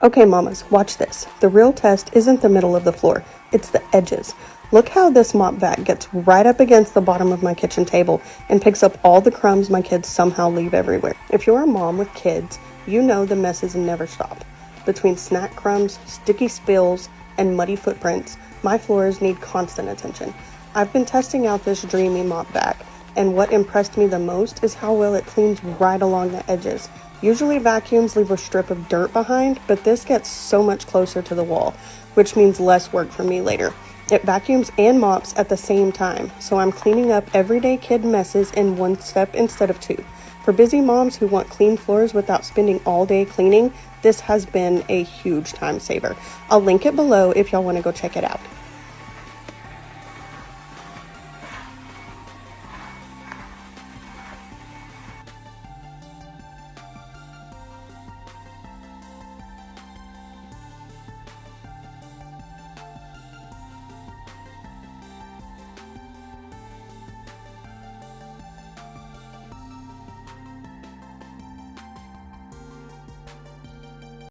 Okay, mamas, watch this. The real test isn't the middle of the floor, it's the edges. Look how this mop vac gets right up against the bottom of my kitchen table and picks up all the crumbs my kids somehow leave everywhere. If you're a mom with kids, you know the messes never stop. Between snack crumbs, sticky spills, and muddy footprints, my floors need constant attention. I've been testing out this Dreame mop vac, and what impressed me the most is how well it cleans right along the edges. Usually vacuums leave a strip of dirt behind, but this gets so much closer to the wall, which means less work for me later. It vacuums and mops at the same time, so I'm cleaning up everyday kid messes in one step instead of two. For busy moms who want clean floors without spending all day cleaning, this has been a huge time saver. I'll link it below if y'all want to go check it out.